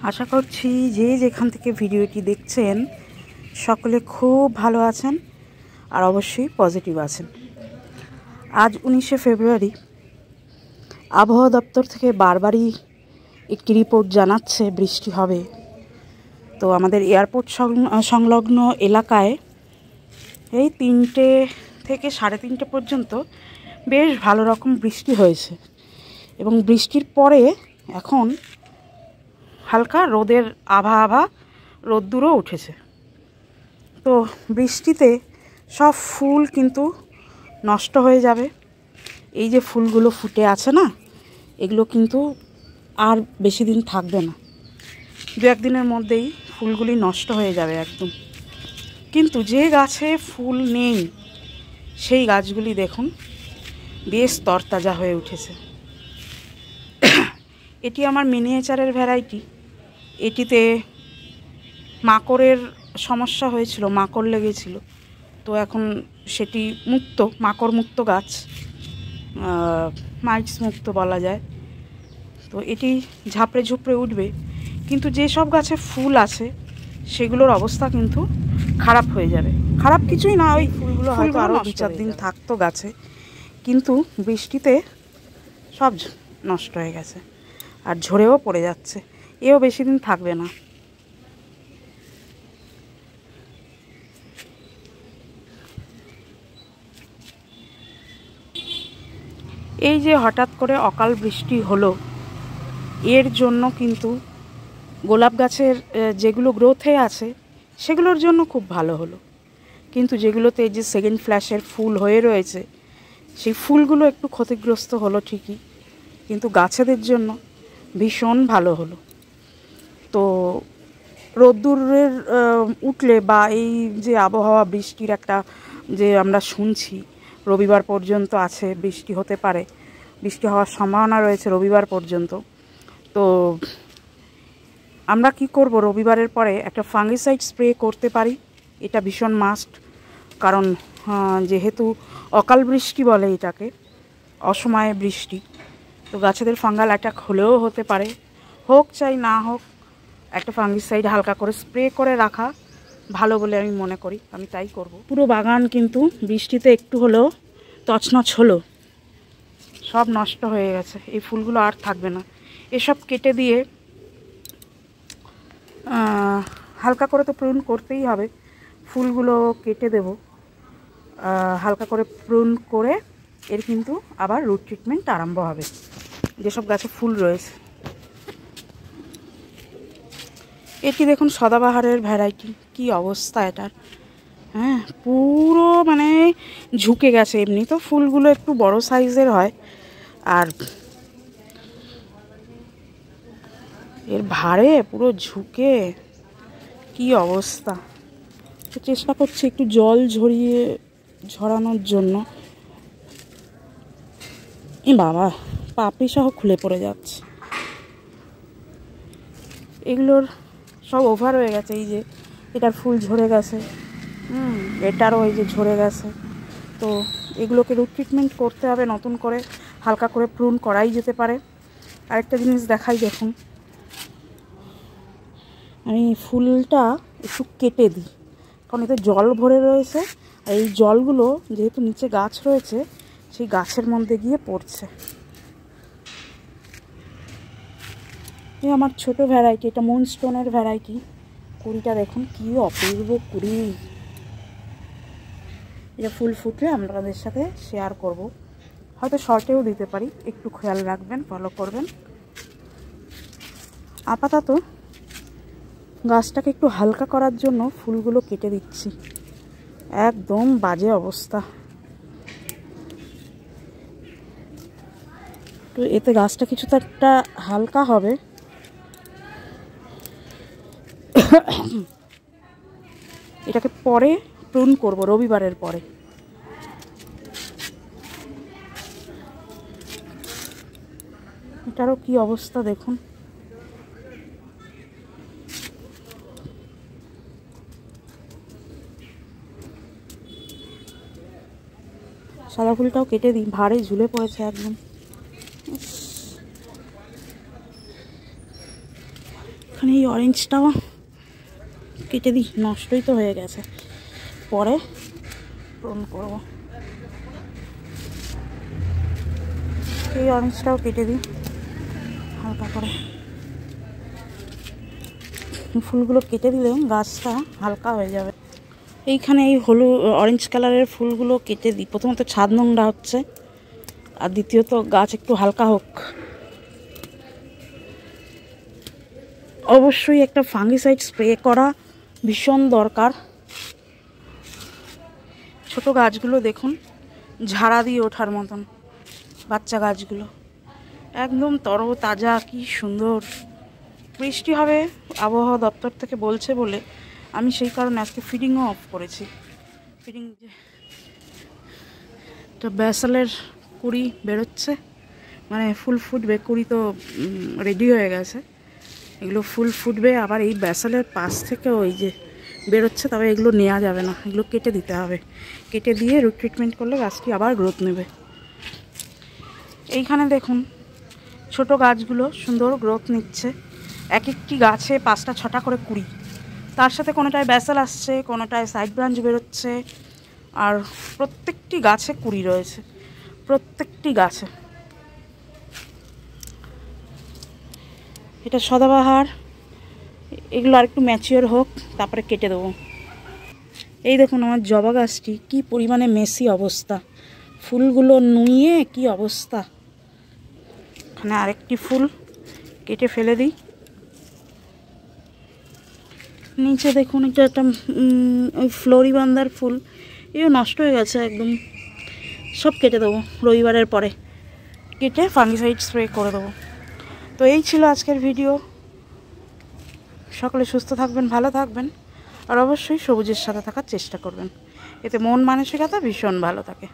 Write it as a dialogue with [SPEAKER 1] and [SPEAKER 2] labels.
[SPEAKER 1] আশা করছি যে যেখান থেকে ভিডিওটি দেখছেন সকলে খুব ভালো আছেন আর অবশ্যই পজিটিভ আছেন। আজ 19শে ফেব্রুয়ারি। আবহাওয়া দপ্তর থেকে বারবারই একটি রিপোর্ট জানাচ্ছে বৃষ্টি হবে। তো আমাদের এয়ারপোর্ট সংলগ্ন এলাকায় এই 3টে থেকে 3:30 পর্যন্ত বেশ ভালো রকম বৃষ্টি হয়েছে এবং বৃষ্টির পরে এখন হালকা রোদের আভা রোদ্দুরও উঠেছে। তো বৃষ্টিতে সব ফুল কিন্তু নষ্ট হয়ে যাবে। এই যে ফুলগুলো ফুটে আছে না, এগুলো কিন্তু আর বেশি দিন থাকবে না, 2-1 দিনের মধ্যেই ফুলগুলি নষ্ট হয়ে যাবে একদম। কিন্তু যে গাছে ফুল নেই সেই গাছগুলি দেখুন বেশ তরতাজা হয়ে উঠেছে। এটি আমার মিনিয়েচারের ভ্যারাইটি। এটিতে মাকড়ের সমস্যা হয়েছিল, মাকড় লেগেছিল। তো এখন সেটি মুক্ত, মাকড় মুক্ত গাছ, মাইটস মুক্ত বলা যায়। তো এটি ঝাপড়ে ঝুপড়ে উঠবে, কিন্তু যেসব গাছে ফুল আছে সেগুলোর অবস্থা কিন্তু খারাপ হয়ে যাবে। খারাপ কিছুই না, ওই ফুলগুলো হয়তো আরও 2-4 দিন থাকতো গাছে, কিন্তু বৃষ্টিতে সব নষ্ট হয়ে গেছে আর ঝরেও পড়ে যাচ্ছে। এও বেশি দিন থাকবে না। এই যে হঠাৎ করে অকাল বৃষ্টি হলো, এর জন্য কিন্তু গোলাপ গাছের যেগুলো গ্রোথে আছে সেগুলোর জন্য খুব ভালো হলো, কিন্তু যেগুলোতে এই যে সেকেন্ড ফ্ল্যাশের ফুল হয়ে রয়েছে সেই ফুলগুলো একটু ক্ষতিগ্রস্ত হলো ঠিকই, কিন্তু গাছেদের জন্য ভীষণ ভালো হলো। তো রোদ্দুরের উঠলে বা এই যে আবহাওয়া বৃষ্টির একটা যে আমরা শুনছি রবিবার পর্যন্ত আছে, বৃষ্টি হতে পারে, বৃষ্টি হওয়ার সম্ভাবনা রয়েছে রবিবার পর্যন্ত। তো আমরা কি করব, রবিবারের পরে একটা ফাঙ্গিসাইড স্প্রে করতে পারি, এটা ভীষণ মাস্ট। কারণ যেহেতু অকাল বৃষ্টি বলে এটাকে, অসময়ে বৃষ্টি, তো গাছেদের ফাঙ্গাল অ্যাটাক হলেও হতে পারে। হোক চাই না হোক, একটা ফাঙ্গিসাইড হালকা করে স্প্রে করে রাখা ভালো বলে আমি মনে করি। আমি তাই করব। পুরো বাগান কিন্তু বৃষ্টিতে একটু হলেও তছনছ হলো, সব নষ্ট হয়ে গেছে। এই ফুলগুলো আর থাকবে না। এসব কেটে দিয়ে হালকা করে তো প্রুন করতেই হবে, ফুলগুলো কেটে দেব। হালকা করে প্রুন করে এর কিন্তু আবার রুট ট্রিটমেন্ট আরম্ভ হবে যেসব গাছে ফুল রয়েছে। এটি দেখুন সদাবাহারের ভ্যারাইটি, কি অবস্থা এটার। হ্যাঁ, পুরো মানে ঝুঁকে গেছে। এমনি তো ফুলগুলো একটু বড় সাইজের হয়, আর এর ভারে পুরো ঝুঁকে কি অবস্থা। তো চেষ্টা করছি একটু জল ঝরানোর জন্য। বাবা, পাপড়ি সহ খুলে পড়ে যাচ্ছে। এগুলোর সব ওভার হয়ে গেছে। এই যে এটার ফুল ঝরে গেছে, এটারও এই যে ঝরে গেছে। তো এগুলোকে রুট ট্রিটমেন্ট করতে হবে নতুন করে, হালকা করে প্রুন করাই যেতে পারে। আরেকটা জিনিস দেখাই, দেখুন আমি ফুলটা একটু কেটে দিই, কারণ এতে জল ভরে রয়েছে, আর এই জলগুলো যেহেতু নিচে গাছ রয়েছে সেই গাছের মধ্যে গিয়ে পড়ছে। এই আমার ছোট ভ্যারাইটি, এটা মুনস্টোনের ভ্যারাইটি। কুড়িটা দেখুন কি অপূর্ব কুড়ি। এটা ফুল ফুটলে আপনাদের সাথে শেয়ার করব, হয়তো শর্টেও দিতে পারি, একটু খেয়াল রাখবেন, ফলো করবেন। আপাতত গাছটাকে একটু হালকা করার জন্য ফুলগুলো কেটে দিচ্ছি। একদম বাজে অবস্থা। তো এতে গাছটা কিছুটা একটা হালকা হবে। এটাকে পরে প্রুন করব, রবিবারের পরে। এটারও কি অবস্থা দেখুন। সাদা ফুলটাও কেটে দিই, ভারে ঝুলে পড়েছে একদম। এখানে এই অরেঞ্জটাও কেটে দিই, নষ্টই তো হয়ে গেছে, পরে পূরণ করবো। এই অরেঞ্জটাও কেটে দিই হালকা করে। ফুলগুলো কেটে দিলে গাছটা হালকা হয়ে যাবে। এইখানে এই হলুদ অরেঞ্জ কালারের ফুলগুলো কেটে দিই। প্রথমত ছাদ নোংরা হচ্ছে, আর দ্বিতীয়ত গাছ একটু হালকা হোক। অবশ্যই একটা ফাঙ্গিসাইড স্প্রে করা ভীষণ দরকার। ছোট গাছগুলো দেখুন ঝাড়া দিয়ে ওঠার মতন, বাচ্চা গাছগুলো একদম তরতাজা, কি সুন্দর। বৃষ্টি হবে আবহাওয়া দপ্তর থেকে বলছে বলে আমি সেই কারণে আজকে ফিডিংও অফ করেছি। ফিডিং তো ব্যাসালের কুড়ি বেরোচ্ছে, মানে ফুল ফুটবে, কুড়ি তো রেডি হয়ে গেছে, এগুলো ফুল ফুটবে। আবার এই ব্যাসালের পাশ থেকে ওই যে বেরোচ্ছে, তবে এগুলো নেওয়া যাবে না, এগুলো কেটে দিতে হবে। কেটে দিয়ে রুট ট্রিটমেন্ট করলে গাছটি আবার গ্রোথ নেবে। এইখানে দেখুন ছোট গাছগুলো সুন্দর গ্রোথ নিচ্ছে। এক একটি গাছে 5টা 6টা করে কুড়ি, তার সাথে কোনোটায় ব্যাসাল আসছে, কোনোটায় সাইড ব্রাঞ্চ বেরোচ্ছে, আর প্রত্যেকটি গাছে কুড়ি রয়েছে, প্রত্যেকটি গাছে। এটা সদাবাহার, এগুলো আর একটু ম্যাচিওর হোক, তারপরে কেটে দেবো। এই দেখুন আমার জবা গাছটি কি পরিমাণে মেসি অবস্থা, ফুলগুলো নুইয়ে কি অবস্থা। এখানে আরেকটি ফুল কেটে ফেলে দিই। নিচে দেখুন এটা একটা ওই ফ্লোরিবান্দার ফুল, এও নষ্ট হয়ে গেছে একদম। সব কেটে দেবো রবিবারের পরে, কেটে ফাঙ্গিসাইড স্প্রে করে দেবো। তো এই ছিল আজকের ভিডিও। সকলে সুস্থ থাকবেন, ভালো থাকবেন, আর অবশ্যই সবুজের সাথে থাকার চেষ্টা করবেন, এতে মন মানসিকতা ভীষণ ভালো থাকে।